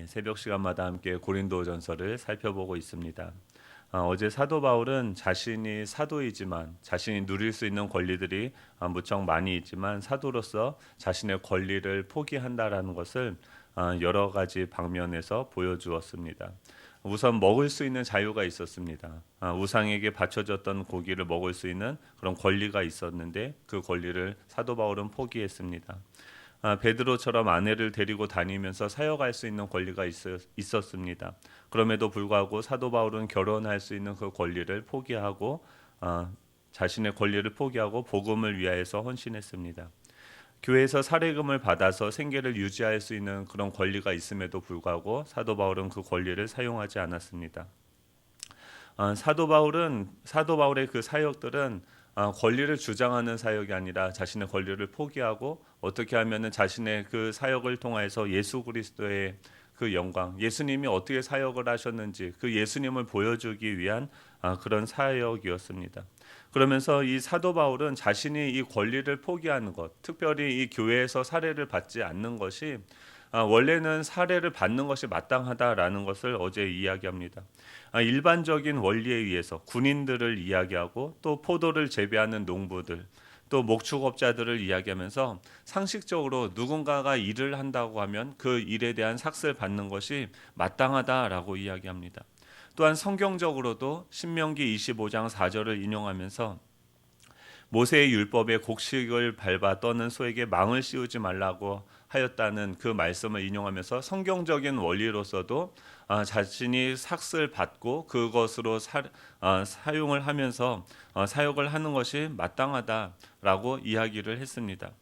새벽 시간마다 함께 고린도전서를 살펴보고 있습니다. 어제 사도 바울은 자신이 사도이지만 자신이 누릴 수 있는 권리들이 무척 많이 있지만 사도로서 자신의 권리를 포기한다라는 것을 여러 가지 방면에서 보여주었습니다. 우선 먹을 수 있는 자유가 있었습니다. 우상에게 바쳐졌던 고기를 먹을 수 있는 그런 권리가 있었는데 그 권리를 사도 바울은 포기했습니다. 베드로처럼 아내를 데리고 다니면서 사역할 수 있는 권리가 있었습니다. 그럼에도 불구하고 사도 바울은 결혼할 수 있는 그 권리를 포기하고 자신의 권리를 포기하고 복음을 위하여서 헌신했습니다. 교회에서 사례금을 받아서 생계를 유지할 수 있는 그런 권리가 있음에도 불구하고 사도 바울은 그 권리를 사용하지 않았습니다. 사도 바울의 그 사역들은 권리를 주장하는 사역이 아니라 자신의 권리를 포기하고 어떻게 하면은 자신의 그 사역을 통해서 예수 그리스도의 그 영광, 예수님이 어떻게 사역을 하셨는지 그 예수님을 보여주기 위한 그런 사역이었습니다. 그러면서 이 사도 바울은 자신이 이 권리를 포기하는 것, 특별히 이 교회에서 사례를 받지 않는 것이 원래는 사례를 받는 것이 마땅하다라는 것을 어제 이야기합니다. 일반적인 원리에 의해서 군인들을 이야기하고 또 포도를 재배하는 농부들 또 목축업자들을 이야기하면서 상식적으로 누군가가 일을 한다고 하면 그 일에 대한 삭스를 받는 것이 마땅하다라고 이야기합니다. 또한 성경적으로도 신명기 25장 4절을 인용하면서 모세의 율법에 곡식을 밟아 떠는 소에게 망을 씌우지 말라고 하였다는 그 말씀을 인용하면서 성경적인 원리로서도 자신이 삭스를 받고 그것으로 사용을 하면서 사역을 하는 것이 마땅하다라고 이야기를 했습니다.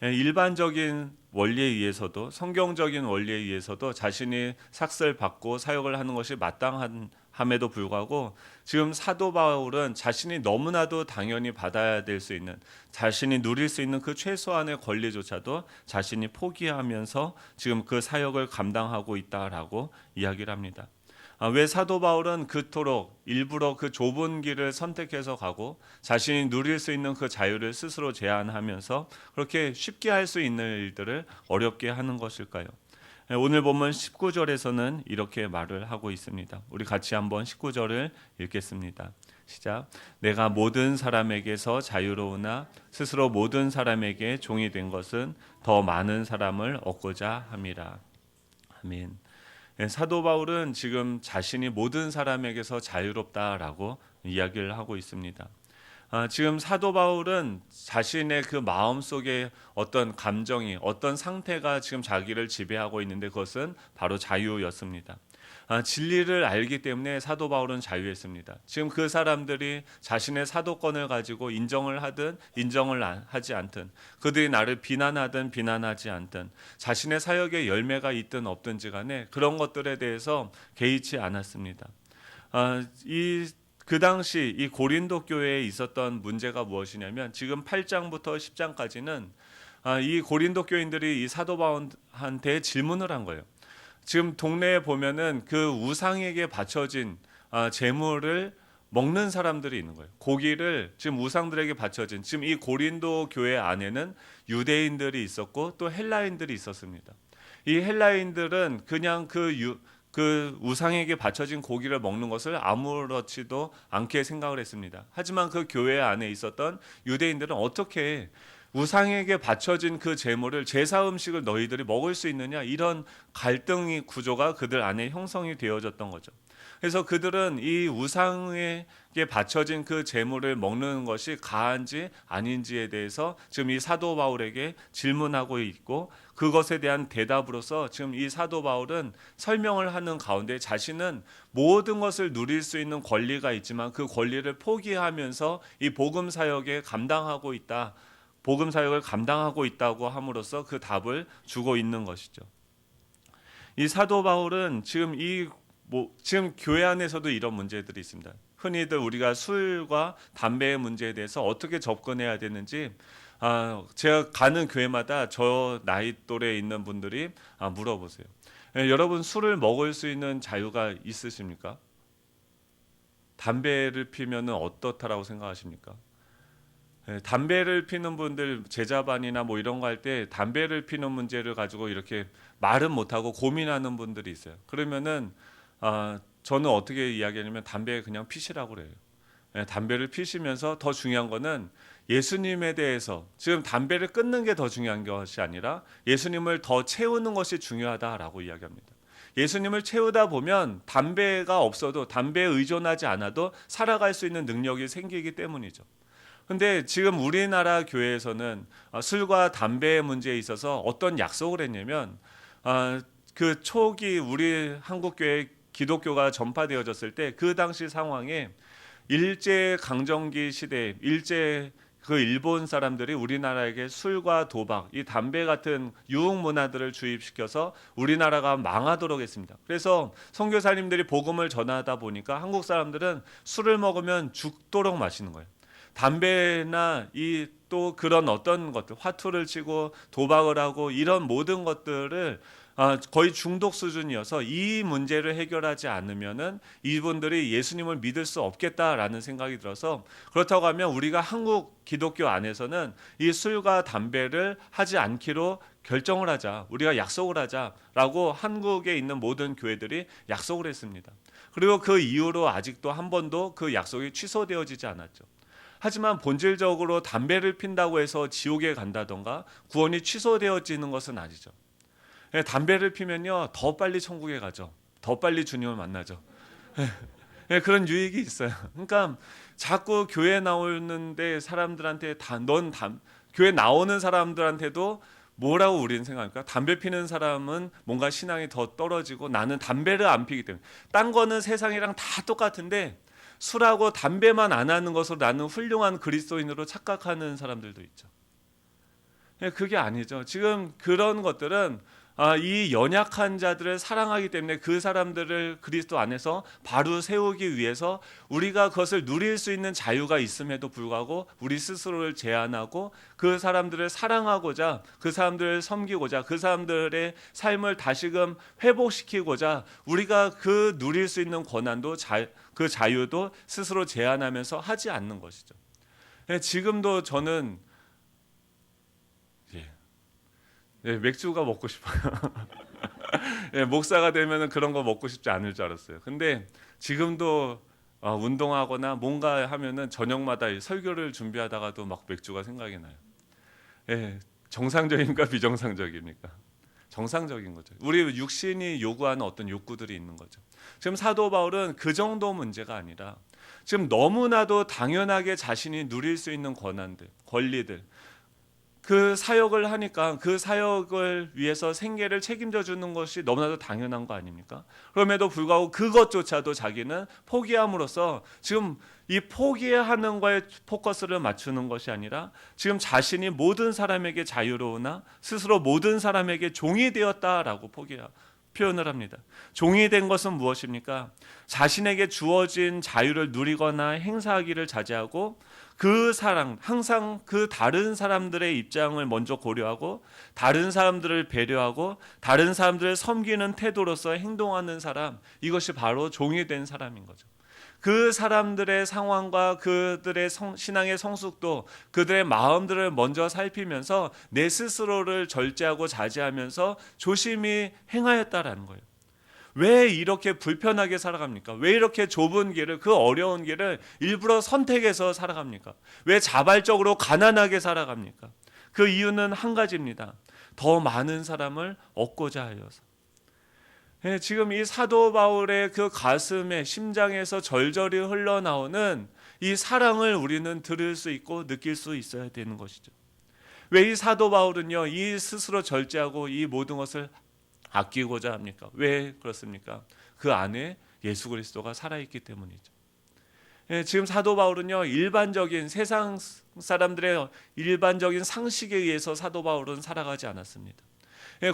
일반적인 원리에 의해서도 성경적인 원리에 의해서도 자신이 삭스를 받고 사역을 하는 것이 마땅함에도 불구하고 지금 사도 바울은 자신이 너무나도 당연히 받아야 될 수 있는 자신이 누릴 수 있는 그 최소한의 권리조차도 자신이 포기하면서 지금 그 사역을 감당하고 있다라고 이야기를 합니다. 왜 사도 바울은 그토록 일부러 그 좁은 길을 선택해서 가고 자신이 누릴 수 있는 그 자유를 스스로 제한하면서 그렇게 쉽게 할 수 있는 일들을 어렵게 하는 것일까요? 오늘 본문 19절에서는 이렇게 말을 하고 있습니다. 우리 같이 한번 19절을 읽겠습니다. 시작. 내가 모든 사람에게서 자유로우나 스스로 모든 사람에게 종이 된 것은 더 많은 사람을 얻고자 함이라. 아멘. 사도 바울은 지금 자신이 모든 사람에게서 자유롭다라고 이야기를 하고 있습니다. 지금 사도 바울은 자신의 그 마음 속에 어떤 감정이 어떤 상태가 지금 자기를 지배하고 있는데 그것은 바로 자유였습니다. 진리를 알기 때문에 사도 바울은 자유했습니다. 지금 그 사람들이 자신의 사도권을 가지고 인정을 하든 인정을 하지 않든 그들이 나를 비난하든 비난하지 않든 자신의 사역에 열매가 있든 없든지 간에 그런 것들에 대해서 개의치 않았습니다. 그 당시 이 고린도 교회에 있었던 문제가 무엇이냐면 지금 8장부터 10장까지는 이 고린도 교인들이 이 사도 바울한테 질문을 한 거예요. 지금 동네에 보면은 그 우상에게 바쳐진 제물을 먹는 사람들이 있는 거예요. 고기를 지금 우상들에게 바쳐진 지금 이 고린도 교회 안에는 유대인들이 있었고 또 헬라인들이 있었습니다. 이 헬라인들은 그냥 그 우상에게 바쳐진 고기를 먹는 것을 아무렇지도 않게 생각을 했습니다. 하지만 그 교회 안에 있었던 유대인들은 어떻게 우상에게 바쳐진 그 제물을 제사 음식을 너희들이 먹을 수 있느냐 이런 갈등의 구조가 그들 안에 형성이 되어졌던 거죠. 그래서 그들은 이 우상에게 바쳐진 그 제물을 먹는 것이 가한지 아닌지에 대해서 지금 이 사도 바울에게 질문하고 있고 그것에 대한 대답으로서 지금 이 사도 바울은 설명을 하는 가운데 자신은 모든 것을 누릴 수 있는 권리가 있지만 그 권리를 포기하면서 이 복음 사역에 감당하고 있다. 복음 사역을 감당하고 있다고 함으로써 그 답을 주고 있는 것이죠. 이 사도 바울은 지금 교회 안에서도 이런 문제들이 있습니다. 흔히들 우리가 술과 담배의 문제에 대해서 어떻게 접근해야 되는지 제가 가는 교회마다 저 나이 또래에 있는 분들이 물어보세요. 여러분 술을 먹을 수 있는 자유가 있으십니까? 담배를 피면은 어떻다라고 생각하십니까? 담배를 피는 분들 제자반이나 뭐 이런 거 할 때 담배를 피는 문제를 가지고 이렇게 말은 못하고 고민하는 분들이 있어요. 그러면은 저는 어떻게 이야기하냐면 담배 그냥 피시라고 그래요. 담배를 피시면서 더 중요한 거는 예수님에 대해서 지금 담배를 끊는 게 더 중요한 것이 아니라 예수님을 더 채우는 것이 중요하다라고 이야기합니다. 예수님을 채우다 보면 담배가 없어도 담배에 의존하지 않아도 살아갈 수 있는 능력이 생기기 때문이죠. 근데 지금 우리나라 교회에서는 술과 담배의 문제에 있어서 어떤 약속을 했냐면 그 초기 우리 한국 교회 기독교가 전파되어졌을 때 그 당시 상황에 일제 강점기 시대 일제 그 일본 사람들이 우리나라에게 술과 도박, 이 담배 같은 유흥 문화들을 주입시켜서 우리나라가 망하도록 했습니다. 그래서 선교사님들이 복음을 전하다 보니까 한국 사람들은 술을 먹으면 죽도록 마시는 거예요. 담배나 이 또 그런 어떤 것들, 화투를 치고 도박을 하고 이런 모든 것들을 거의 중독 수준이어서 이 문제를 해결하지 않으면은 이분들이 예수님을 믿을 수 없겠다라는 생각이 들어서, 그렇다고 하면 우리가 한국 기독교 안에서는 이 술과 담배를 하지 않기로 결정을 하자, 우리가 약속을 하자라고 한국에 있는 모든 교회들이 약속을 했습니다. 그리고 그 이후로 아직도 한 번도 그 약속이 취소되어지지 않았죠. 하지만 본질적으로 담배를 핀다고 해서 지옥에 간다던가 구원이 취소되어지는 것은 아니죠. 담배를 피면요 더 빨리 천국에 가죠. 더 빨리 주님을 만나죠. 그런 유익이 있어요. 그러니까 자꾸 교회 나오는데 사람들한테 교회 나오는 사람들한테도 뭐라고 우리는 생각할까? 담배 피는 사람은 뭔가 신앙이 더 떨어지고 나는 담배를 안 피기 때문에, 딴 거는 세상이랑 다 똑같은데 술하고 담배만 안 하는 것으로 나는 훌륭한 그리스도인으로 착각하는 사람들도 있죠. 그게 아니죠. 지금 그런 것들은 이 연약한 자들을 사랑하기 때문에 그 사람들을 그리스도 안에서 바로 세우기 위해서 우리가 그것을 누릴 수 있는 자유가 있음에도 불구하고 우리 스스로를 제한하고 그 사람들을 사랑하고자, 그 사람들을 섬기고자, 그 사람들의 삶을 다시금 회복시키고자 우리가 그 누릴 수 있는 권한도 그 자유도 스스로 제한하면서 하지 않는 것이죠. 지금도 저는 맥주가 먹고 싶어요. 목사가 되면 그런 거 먹고 싶지 않을 줄 알았어요. 근데 지금도 운동하거나 뭔가 하면은 저녁마다 설교를 준비하다가도 막 맥주가 생각이 나요. 정상적인가 비정상적입니까? 정상적인 거죠. 우리 육신이 요구하는 어떤 욕구들이 있는 거죠. 지금 사도 바울은 그 정도 문제가 아니라 지금 너무나도 당연하게 자신이 누릴 수 있는 권한들, 권리들, 그 사역을 하니까 그 사역을 위해서 생계를 책임져 주는 것이 너무나도 당연한 거 아닙니까? 그럼에도 불구하고 그것조차도 자기는 포기함으로써 지금 이 포기하는 거에 포커스를 맞추는 것이 아니라 지금 자신이 모든 사람에게 자유로우나 스스로 모든 사람에게 종이 되었다라고 표현을 합니다. 종이 된 것은 무엇입니까? 자신에게 주어진 자유를 누리거나 행사하기를 자제하고 그 사랑, 항상 그 다른 사람들의 입장을 먼저 고려하고 다른 사람들을 배려하고 다른 사람들을 섬기는 태도로서 행동하는 사람, 이것이 바로 종이 된 사람인 거죠. 그 사람들의 상황과 그들의 신앙의 성숙도, 그들의 마음들을 먼저 살피면서 내 스스로를 절제하고 자제하면서 조심히 행하였다라는 거예요. 왜 이렇게 불편하게 살아갑니까? 왜 이렇게 좁은 길을, 그 어려운 길을 일부러 선택해서 살아갑니까? 왜 자발적으로 가난하게 살아갑니까? 그 이유는 한 가지입니다. 더 많은 사람을 얻고자 하여서. 지금 이 사도 바울의 그 가슴에, 심장에서 절절히 흘러나오는 이 사랑을 우리는 들을 수 있고 느낄 수 있어야 되는 것이죠. 왜 이 사도 바울은요, 이 스스로 절제하고 이 모든 것을 아끼고자 합니까? 왜 그렇습니까? 그 안에 예수 그리스도가 살아있기 때문이죠. 지금 사도 바울은요, 일반적인 세상 사람들의 일반적인 상식에 의해서 사도 바울은 살아가지 않았습니다.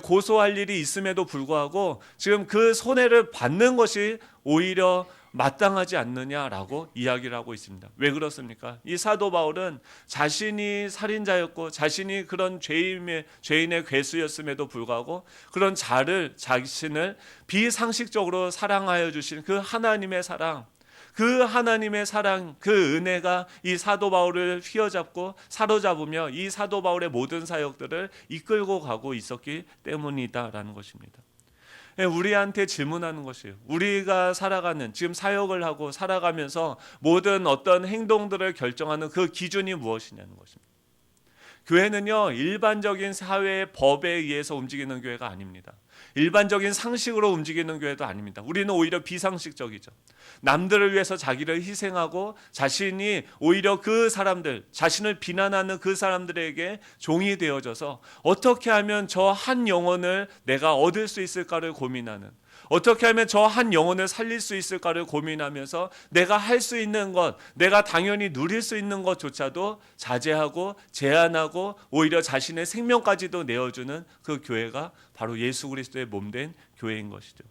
고소할 일이 있음에도 불구하고 지금 그 손해를 받는 것이 오히려 마땅하지 않느냐라고 이야기를 하고 있습니다. 왜 그렇습니까? 이 사도 바울은 자신이 살인자였고 자신이 그런 죄인의 괴수였음에도 불구하고 그런 자신을 비상식적으로 사랑하여 주신 그 하나님의 사랑, 그 하나님의 사랑, 그 은혜가 이 사도 바울을 휘어잡고 사로잡으며 이 사도 바울의 모든 사역들을 이끌고 가고 있었기 때문이다라는 것입니다. 우리한테 질문하는 것이에요. 우리가 살아가는, 지금 사역을 하고 살아가면서 모든 어떤 행동들을 결정하는 그 기준이 무엇이냐는 것입니다. 교회는요, 일반적인 사회의 법에 의해서 움직이는 교회가 아닙니다. 일반적인 상식으로 움직이는 교회도 아닙니다. 우리는 오히려 비상식적이죠. 남들을 위해서 자기를 희생하고 자신이 오히려 그 사람들, 자신을 비난하는 그 사람들에게 종이 되어져서 어떻게 하면 저 한 영혼을 내가 얻을 수 있을까를 고민하는, 어떻게 하면 저 한 영혼을 살릴 수 있을까를 고민하면서 내가 할 수 있는 것, 내가 당연히 누릴 수 있는 것조차도 자제하고 제한하고 오히려 자신의 생명까지도 내어주는 그 교회가 바로 예수 그리스도의 몸된 교회인 것이죠.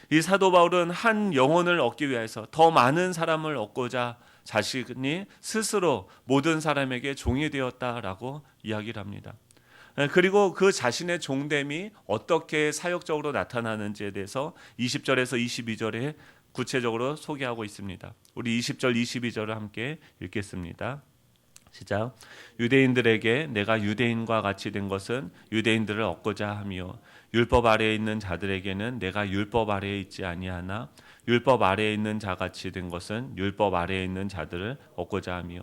이 사도 바울은 한 영혼을 얻기 위해서 더 많은 사람을 얻고자 자신이 스스로 모든 사람에게 종이 되었다라고 이야기를 합니다. 그리고 그 자신의 종됨이 어떻게 사역적으로 나타나는지에 대해서 20절에서 22절에 구체적으로 소개하고 있습니다. 우리 20절 22절을 함께 읽겠습니다. 시작. 유대인들에게 내가 유대인과 같이 된 것은 유대인들을 얻고자 하며 율법 아래에 있는 자들에게는 내가 율법 아래에 있지 아니하나 율법 아래에 있는 자같이 된 것은 율법 아래에 있는 자들을 얻고자 하며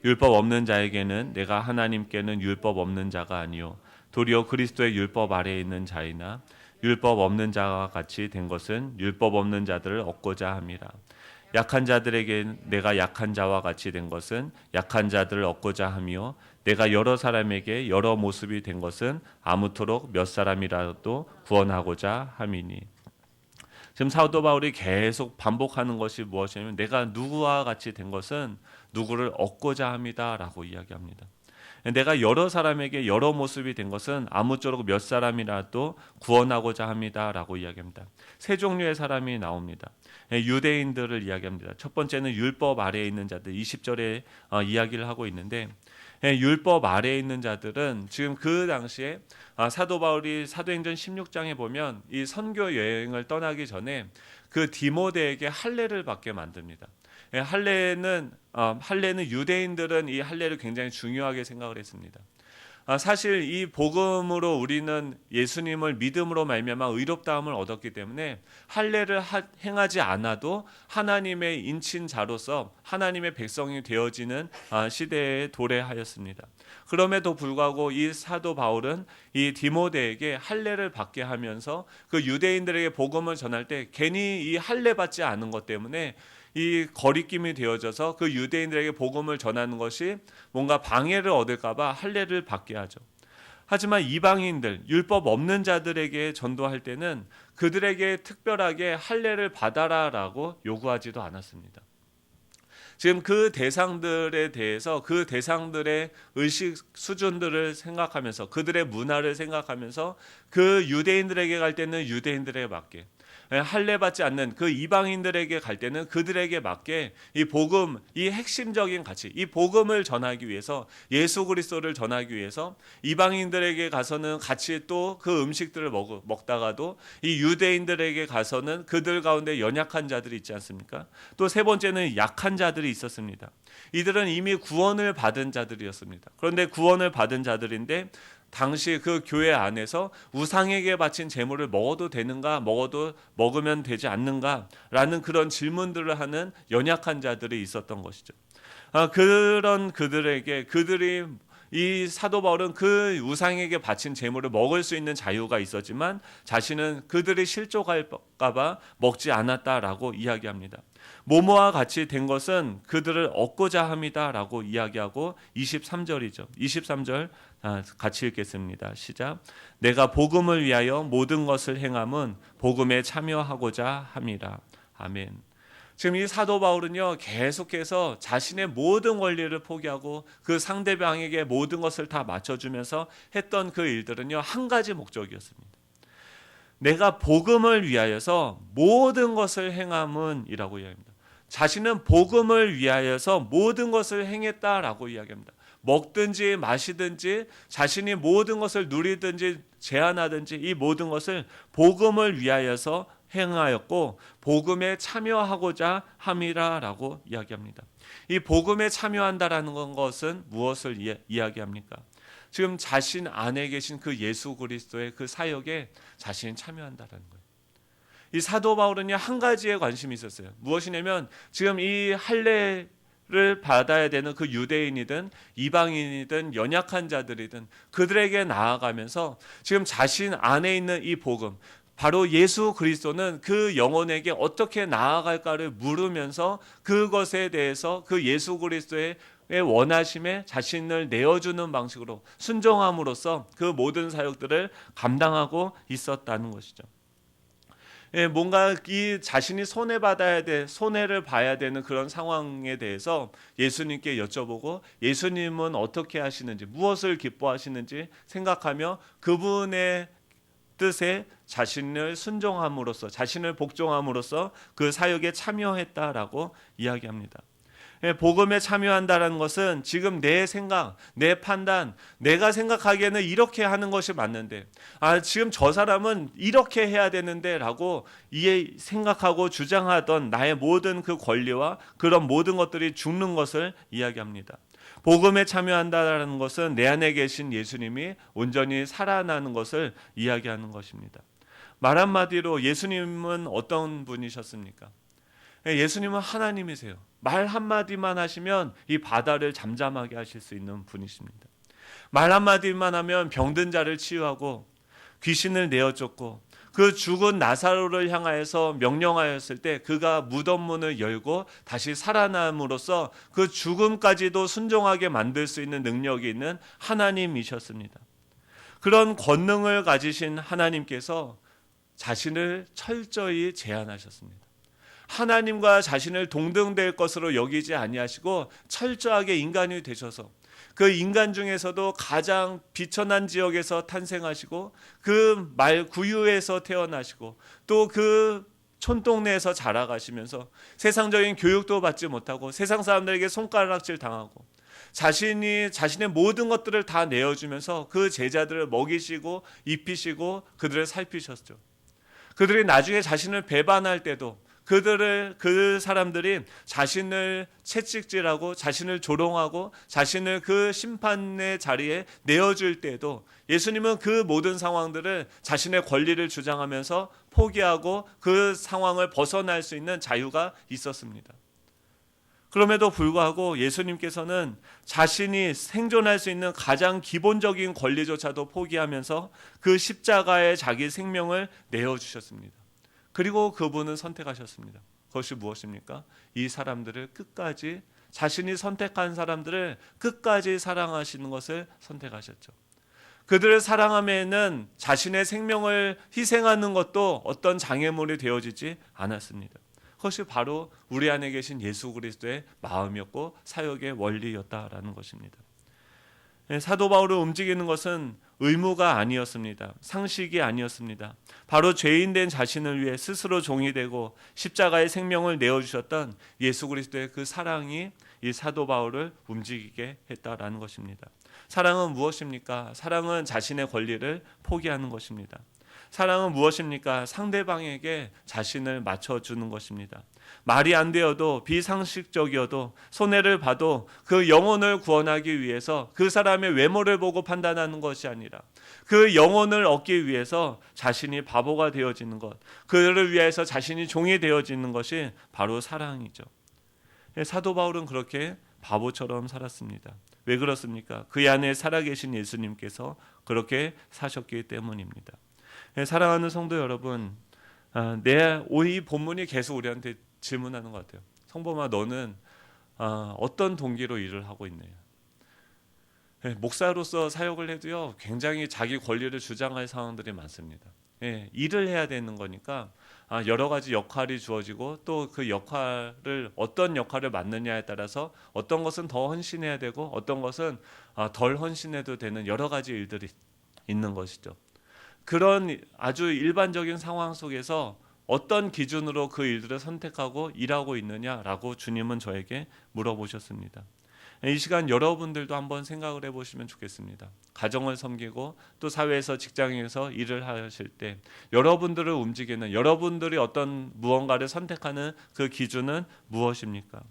율법 없는 자에게는 내가 하나님께는 율법 없는 자가 아니요 도리어 그리스도의 율법 아래에 있는 자이나 율법 없는 자와 같이 된 것은 율법 없는 자들을 얻고자 함이라. 약한 자들에게 내가 약한 자와 같이 된 것은 약한 자들을 얻고자 하며 내가 여러 사람에게 여러 모습이 된 것은 아무토록 몇 사람이라도 구원하고자 함이니. 지금 사도 바울이 계속 반복하는 것이 무엇이냐면 내가 누구와 같이 된 것은 누구를 얻고자 합니다라고 이야기합니다. 내가 여러 사람에게 여러 모습이 된 것은 아무쪼록 몇 사람이라도 구원하고자 합니다라고 이야기합니다. 세 종류의 사람이 나옵니다. 유대인들을 이야기합니다. 첫 번째는 율법 아래에 있는 자들, 20절에 이야기를 하고 있는데 율법 아래에 있는 자들은 지금 그 당시에 사도 바울이 사도행전 16장에 보면 이 선교 여행을 떠나기 전에 그 디모데에게 할례를 받게 만듭니다. 할례는 유대인들은 이 할례를 굉장히 중요하게 생각을 했습니다. 사실 이 복음으로 우리는 예수님을 믿음으로 말미암아 의롭다함을 얻었기 때문에 할례를 행하지 않아도 하나님의 인친 자로서 하나님의 백성이 되어지는 시대에 도래하였습니다. 그럼에도 불구하고 이 사도 바울은 이 디모데에게 할례를 받게 하면서 그 유대인들에게 복음을 전할 때 괜히 이 할례 받지 않은 것 때문에 이 거리낌이 되어져서 그 유대인들에게 복음을 전하는 것이 뭔가 방해를 얻을까 봐 할례를 받게 하죠. 하지만 이방인들, 율법 없는 자들에게 전도할 때는 그들에게 특별하게 할례를 받아라라고 요구하지도 않았습니다. 지금 그 대상들에 대해서 그 대상들의 의식 수준들을 생각하면서 그들의 문화를 생각하면서 그 유대인들에게 갈 때는 유대인들에게 맞게, 할례 받지 않는 그 이방인들에게 갈 때는 그들에게 맞게 이 복음, 이 핵심적인 가치, 이 복음을 전하기 위해서, 예수 그리스도를 전하기 위해서 이방인들에게 가서는 같이 또 그 음식들을 먹다가도 이 유대인들에게 가서는 그들 가운데 연약한 자들이 있지 않습니까? 또 세 번째는 약한 자들이 있었습니다. 이들은 이미 구원을 받은 자들이었습니다. 그런데 구원을 받은 자들인데 당시 그 교회 안에서 우상에게 바친 제물을 먹어도 되는가, 먹으면 되지 않는가라는 그런 질문들을 하는 연약한 자들이 있었던 것이죠. 그런 그들이 이 사도 바울은 그 우상에게 바친 제물을 먹을 수 있는 자유가 있었지만 자신은 그들이 실족할까 봐 먹지 않았다라고 이야기합니다. 모모와 같이 된 것은 그들을 얻고자 합니다라고 이야기하고 23절이죠. 23절 같이 읽겠습니다. 시작. 내가 복음을 위하여 모든 것을 행함은 복음에 참여하고자 함이라. 아멘. 지금 이 사도 바울은요, 계속해서 자신의 모든 권리를 포기하고 그 상대방에게 모든 것을 다 맞춰주면서 했던 그 일들은요, 한 가지 목적이었습니다. 내가 복음을 위하여서 모든 것을 행함은 이라고 이야기합니다. 자신은 복음을 위하여서 모든 것을 행했다라고 이야기합니다. 먹든지 마시든지 자신이 모든 것을 누리든지 제한하든지 이 모든 것을 복음을 위하여서 행하였고 복음에 참여하고자 함이라라고 이야기합니다. 이 복음에 참여한다라는 것은 무엇을 이야기합니까? 지금 자신 안에 계신 그 예수 그리스도의 그 사역에 자신이 참여한다라는 거예요. 이 사도 바울은요, 한 가지에 관심이 있었어요. 무엇이냐면 지금 이 할례를 받아야 되는 그 유대인이든 이방인이든 연약한 자들이든 그들에게 나아가면서 지금 자신 안에 있는 이 복음, 바로 예수 그리스도는 그 영혼에게 어떻게 나아갈까를 물으면서 그것에 대해서 그 예수 그리스도의 원하심에 자신을 내어주는 방식으로 순종함으로써 그 모든 사역들을 감당하고 있었다는 것이죠. 뭔가 이 자신이 손해를 봐야 되는 그런 상황에 대해서 예수님께 여쭤보고 예수님은 어떻게 하시는지, 무엇을 기뻐하시는지 생각하며 그분의 뜻에 자신을 순종함으로써, 자신을 복종함으로써 그 사역에 참여했다라고 이야기합니다. 복음에 참여한다는 것은 지금 내 생각, 내 판단, 내가 생각하기에는 이렇게 하는 것이 맞는데, 지금 저 사람은 이렇게 해야 되는데 라고 생각하고 주장하던 나의 모든 그 권리와 그런 모든 것들이 죽는 것을 이야기합니다. 복음에 참여한다는 것은 내 안에 계신 예수님이 온전히 살아나는 것을 이야기하는 것입니다. 말 한마디로 예수님은 어떤 분이셨습니까? 예수님은 하나님이세요. 말 한마디만 하시면 이 바다를 잠잠하게 하실 수 있는 분이십니다. 말 한마디만 하면 병든 자를 치유하고 귀신을 내어쫓고 그 죽은 나사로를 향하여서 명령하였을 때 그가 무덤 문을 열고 다시 살아남으로써 그 죽음까지도 순종하게 만들 수 있는 능력이 있는 하나님이셨습니다. 그런 권능을 가지신 하나님께서 자신을 철저히 제한하셨습니다. 하나님과 자신을 동등될 것으로 여기지 아니하시고 철저하게 인간이 되셔서 그 인간 중에서도 가장 비천한 지역에서 탄생하시고 그 말 구유에서 태어나시고 또 그 촌동네에서 자라가시면서 세상적인 교육도 받지 못하고 세상 사람들에게 손가락질 당하고 자신의 모든 것들을 다 내어주면서 그 제자들을 먹이시고 입히시고 그들을 살피셨죠. 그들이 나중에 자신을 배반할 때도 그 사람들이 자신을 채찍질하고 자신을 조롱하고 자신을 그 심판의 자리에 내어줄 때에도 예수님은 그 모든 상황들을 자신의 권리를 주장하면서 포기하고 그 상황을 벗어날 수 있는 자유가 있었습니다. 그럼에도 불구하고 예수님께서는 자신이 생존할 수 있는 가장 기본적인 권리조차도 포기하면서 그 십자가에 자기 생명을 내어주셨습니다. 그리고 그분은 선택하셨습니다. 그것이 무엇입니까? 이 사람들을 끝까지, 자신이 선택한 사람들을 끝까지 사랑하시는 것을 선택하셨죠. 그들을 사랑함에는 자신의 생명을 희생하는 것도 어떤 장애물이 되어지지 않았습니다. 그것이 바로 우리 안에 계신 예수 그리스도의 마음이었고 사역의 원리였다라는 것입니다. 사도 바울을 움직이는 것은 의무가 아니었습니다. 상식이 아니었습니다. 바로 죄인된 자신을 위해 스스로 종이 되고 십자가의 생명을 내어주셨던 예수 그리스도의 그 사랑이 이 사도 바울을 움직이게 했다라는 것입니다. 사랑은 무엇입니까? 사랑은 자신의 권리를 포기하는 것입니다. 사랑은 무엇입니까? 상대방에게 자신을 맞춰주는 것입니다. 말이 안 되어도 비상식적이어도 손해를 봐도 그 영혼을 구원하기 위해서 그 사람의 외모를 보고 판단하는 것이 아니라 그 영혼을 얻기 위해서 자신이 바보가 되어지는 것, 그를 위해서 자신이 종이 되어지는 것이 바로 사랑이죠. 사도 바울은 그렇게 바보처럼 살았습니다. 왜 그렇습니까? 그 안에 살아계신 예수님께서 그렇게 사셨기 때문입니다. 사랑하는 성도 여러분, 이 본문이 계속 우리한테 질문하는 것 같아요. 성범아, 너는 어떤 동기로 일을 하고 있느냐? 목사로서 사역을 해도요, 굉장히 자기 권리를 주장할 상황들이 많습니다. 일을 해야 되는 거니까 여러 가지 역할이 주어지고 또 그 역할을 어떤 역할을 맡느냐에 따라서 어떤 것은 더 헌신해야 되고 어떤 것은 덜 헌신해도 되는 여러 가지 일들이 있는 것이죠. 그런 아주 일반적인 상황 속에서 어떤 기준으로 그 일들을 선택하고 일하고 있느냐라고 주님은 저에게 물어보셨습니다. 이 시간 여러분들도 한번 생각을 해보시면 좋겠습니다. 가정을 섬기고 또 사회에서 직장에서 일을 하실 때 여러분들을 움직이는, 여러분들이 어떤 무언가를 선택하는 그 기준은 무엇입니까?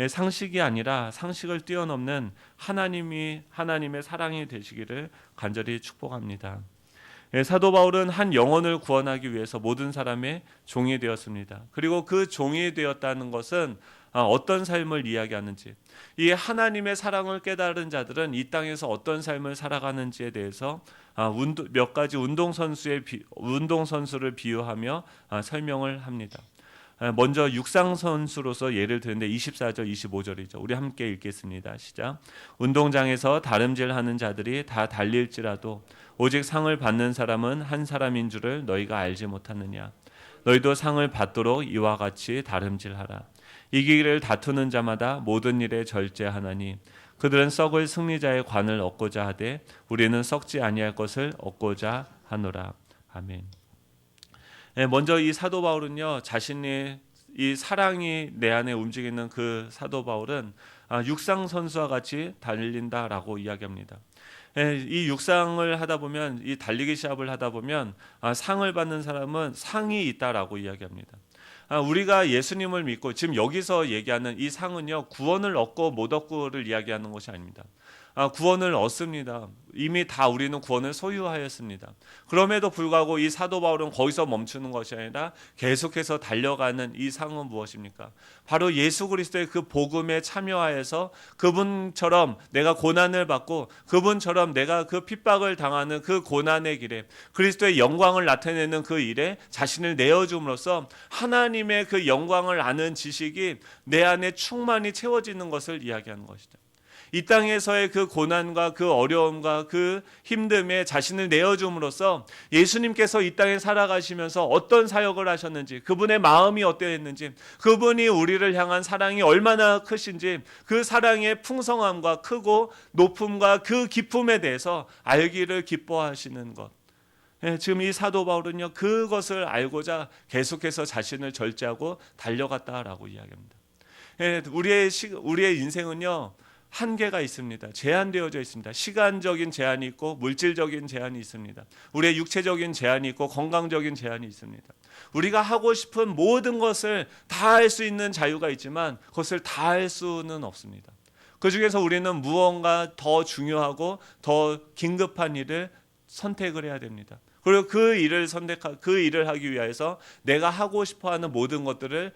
상식이 아니라 상식을 뛰어넘는 하나님의 사랑이 되시기를 간절히 축복합니다. 사도 바울은 한 영혼을 구원하기 위해서 모든 사람의 종이 되었습니다. 그리고 그 종이 되었다는 것은 어떤 삶을 이야기하는지, 이 하나님의 사랑을 깨달은 자들은 이 땅에서 어떤 삶을 살아가는지에 대해서 몇 가지 운동선수를 비유하며 설명을 합니다. 먼저 육상선수로서 예를 드는데 24절 25절이죠. 우리 함께 읽겠습니다. 시작. 운동장에서 다름질하는 자들이 다 달릴지라도 오직 상을 받는 사람은 한 사람인 줄을 너희가 알지 못하느냐. 너희도 상을 받도록 이와 같이 다름질하라. 이기기를 다투는 자마다 모든 일에 절제하나니 그들은 썩을 승리자의 관을 얻고자 하되 우리는 썩지 아니할 것을 얻고자 하노라. 아멘. 먼저 이 사도 바울은요, 자신의 이 사랑이 내 안에 움직이는 그 사도 바울은 육상 선수와 같이 달린다라고 이야기합니다. 이 육상을 하다 보면, 이 달리기 시합을 하다 보면 상을 받는 사람은 상이 있다라고 이야기합니다. 우리가 예수님을 믿고 지금 여기서 얘기하는 이 상은요, 구원을 얻고 못 얻고를 이야기하는 것이 아닙니다. 구원을 얻습니다. 이미 다 우리는 구원을 소유하였습니다. 그럼에도 불구하고 이 사도 바울은 거기서 멈추는 것이 아니라 계속해서 달려가는 이 상은 무엇입니까? 바로 예수 그리스도의 그 복음에 참여하여서 그분처럼 내가 고난을 받고 그분처럼 내가 그 핍박을 당하는 그 고난의 길에 그리스도의 영광을 나타내는 그 일에 자신을 내어줌으로써 하나님의 그 영광을 아는 지식이 내 안에 충만히 채워지는 것을 이야기하는 것이죠. 이 땅에서의 그 고난과 그 어려움과 그 힘듦에 자신을 내어줌으로써 예수님께서 이 땅에 살아가시면서 어떤 사역을 하셨는지, 그분의 마음이 어떠했는지, 그분이 우리를 향한 사랑이 얼마나 크신지, 그 사랑의 풍성함과 크고 높음과 그 기쁨에 대해서 알기를 기뻐하시는 것. 지금 이 사도 바울은요, 그것을 알고자 계속해서 자신을 절제하고 달려갔다라고 이야기합니다. 우리의 인생은요, 한계가 있습니다. 제한되어져 있습니다. 시간적인 제한이 있고 물질적인 제한이 있습니다. 우리의 육체적인 제한이 있고 건강적인 제한이 있습니다. 우리가 하고 싶은 모든 것을 다 할 수 있는 자유가 있지만 그것을 다 할 수는 없습니다. 그 중에서 우리는 무언가 더 중요하고 더 긴급한 일을 선택을 해야 됩니다. 그리고 그 일을 하기 위해서 내가 하고 싶어하는 모든 것들을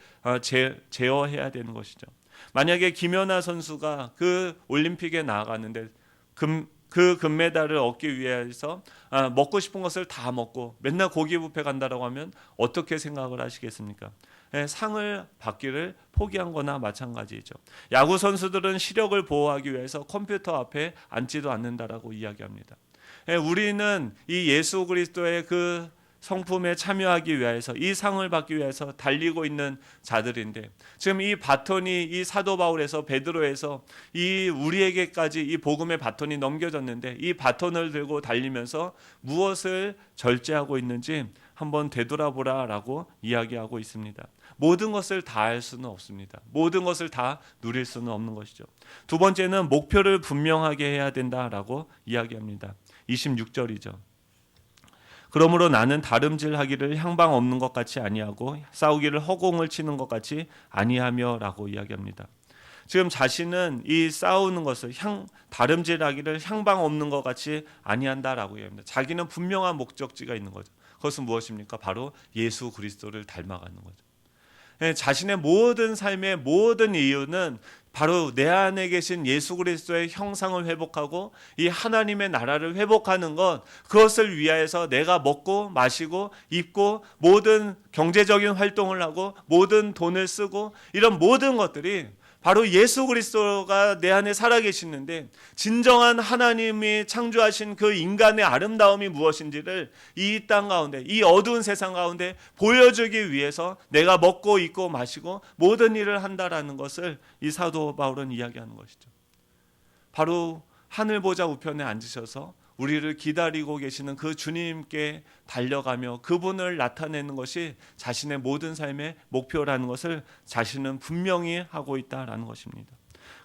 제어해야 되는 것이죠. 만약에 김연아 선수가 그 올림픽에 나아갔는데 그 금메달을 얻기 위해서 먹고 싶은 것을 다 먹고 맨날 고기 뷔페 간다라고 하면 어떻게 생각을 하시겠습니까? 상을 받기를 포기한 거나 마찬가지죠. 야구 선수들은 시력을 보호하기 위해서 컴퓨터 앞에 앉지도 않는다라고 이야기합니다. 우리는 이 예수 그리스도의 그 성품에 참여하기 위해서, 이 상을 받기 위해서 달리고 있는 자들인데, 지금 이 바톤이 이 사도 바울에서 베드로에서 이 우리에게까지 이 복음의 바톤이 넘겨졌는데, 이 바톤을 들고 달리면서 무엇을 절제하고 있는지 한번 되돌아보라라고 이야기하고 있습니다. 모든 것을 다 할 수는 없습니다. 모든 것을 다 누릴 수는 없는 것이죠. 두 번째는 목표를 분명하게 해야 된다라고 이야기합니다. 26절이죠. 그러므로 나는 다름질하기를 향방 없는 것 같이 아니하고 싸우기를 허공을 치는 것 같이 아니하며라고 이야기합니다. 지금 자신은 이 싸우는 것을 다름질하기를 향방 없는 것 같이 아니한다라고 이야기합니다. 자기는 분명한 목적지가 있는 거죠. 그것은 무엇입니까? 바로 예수 그리스도를 닮아가는 거죠. 자신의 모든 삶의 모든 이유는 바로 내 안에 계신 예수 그리스도의 형상을 회복하고 이 하나님의 나라를 회복하는 것, 그것을 위하여서 내가 먹고 마시고 입고 모든 경제적인 활동을 하고 모든 돈을 쓰고 이런 모든 것들이 바로 예수 그리스도가 내 안에 살아계시는데, 진정한 하나님이 창조하신 그 인간의 아름다움이 무엇인지를 이 땅 가운데, 이 어두운 세상 가운데 보여주기 위해서 내가 먹고 입고 마시고 모든 일을 한다라는 것을 이 사도 바울은 이야기하는 것이죠. 바로 하늘 보좌 우편에 앉으셔서 우리를 기다리고 계시는 그 주님께 달려가며 그분을 나타내는 것이 자신의 모든 삶의 목표라는 것을 자신은 분명히 하고 있다라는 것입니다.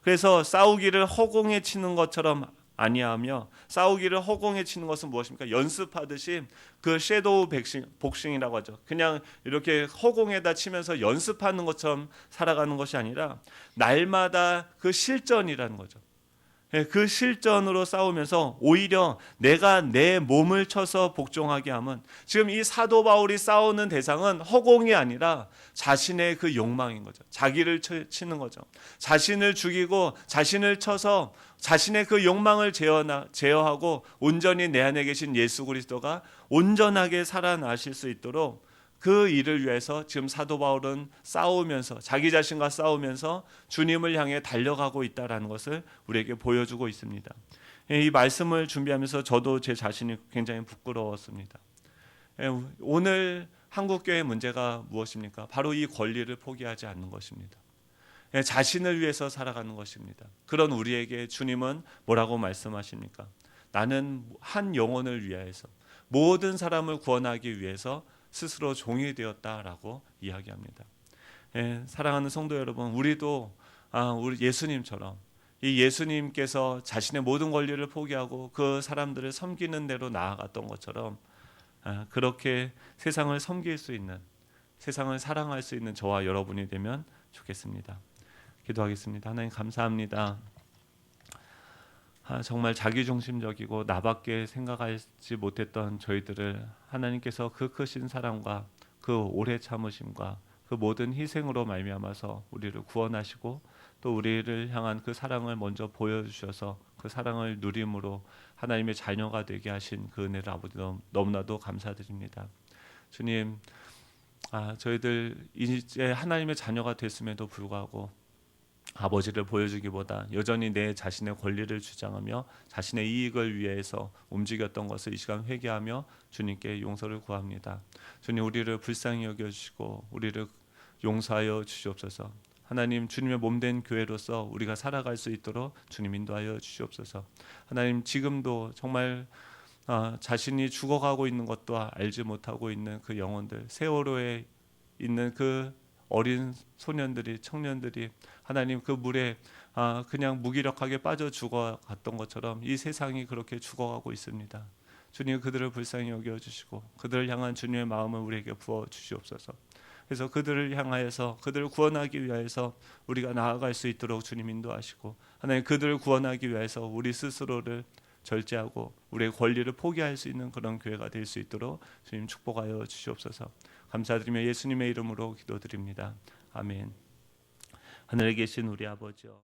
그래서 싸우기를 허공에 치는 것처럼 아니하며, 싸우기를 허공에 치는 것은 무엇입니까? 연습하듯이 그 섀도우 복싱이라고 하죠. 그냥 이렇게 허공에다 치면서 연습하는 것처럼 살아가는 것이 아니라 날마다 그 실전이라는 거죠. 그 실전으로 싸우면서 오히려 내가 내 몸을 쳐서 복종하게 하면, 지금 이 사도 바울이 싸우는 대상은 허공이 아니라 자신의 그 욕망인 거죠. 자기를 치는 거죠. 자신을 죽이고 자신을 쳐서 자신의 그 욕망을 제어하고 온전히 내 안에 계신 예수 그리스도가 온전하게 살아나실 수 있도록 그 일을 위해서 지금 사도 바울은 싸우면서, 자기 자신과 싸우면서 주님을 향해 달려가고 있다는 것을 우리에게 보여주고 있습니다. 이 말씀을 준비하면서 저도 제 자신이 굉장히 부끄러웠습니다. 오늘 한국교회의 문제가 무엇입니까? 바로 이 권리를 포기하지 않는 것입니다. 자신을 위해서 살아가는 것입니다. 그런 우리에게 주님은 뭐라고 말씀하십니까? 나는 한 영혼을 위하여서, 모든 사람을 구원하기 위해서 스스로 종이 되었다라고 이야기합니다. 사랑하는 성도 여러분, 우리도 우리 예수님처럼, 이 예수님께서 자신의 모든 권리를 포기하고 그 사람들을 섬기는 대로 나아갔던 것처럼 그렇게 세상을 섬길 수 있는, 세상을 사랑할 수 있는 저와 여러분이 되면 좋겠습니다. 기도하겠습니다. 하나님 감사합니다. 정말 자기중심적이고 나밖에 생각하지 못했던 저희들을 하나님께서 그 크신 사랑과 그 오래 참으심과 그 모든 희생으로 말미암아서 우리를 구원하시고, 또 우리를 향한 그 사랑을 먼저 보여주셔서 그 사랑을 누림으로 하나님의 자녀가 되게 하신 그 은혜를 아버지 너무나도 감사드립니다. 주님, 저희들 이제 하나님의 자녀가 됐음에도 불구하고 아버지를 보여주기보다 여전히 내 자신의 권리를 주장하며 자신의 이익을 위해서 움직였던 것을 이 시간 회개하며 주님께 용서를 구합니다. 주님, 우리를 불쌍히 여겨주시고 우리를 용서하여 주시옵소서. 하나님, 주님의 몸된 교회로서 우리가 살아갈 수 있도록 주님 인도하여 주시옵소서. 하나님, 지금도 정말 자신이 죽어가고 있는 것도 알지 못하고 있는 그 영혼들, 세월호에 있는 그 어린 소년들이, 청년들이 하나님 그 물에 그냥 무기력하게 빠져 죽어갔던 것처럼 이 세상이 그렇게 죽어가고 있습니다. 주님, 그들을 불쌍히 여겨주시고 그들을 향한 주님의 마음을 우리에게 부어주시옵소서. 그래서 그들을 향하여서, 그들을 구원하기 위해서 우리가 나아갈 수 있도록 주님 인도하시고, 하나님 그들을 구원하기 위해서 우리 스스로를 절제하고 우리의 권리를 포기할 수 있는 그런 교회가 될 수 있도록 주님 축복하여 주시옵소서. 감사드리며 예수님의 이름으로 기도드립니다. 아멘. 하늘에 계신 우리 아버지여,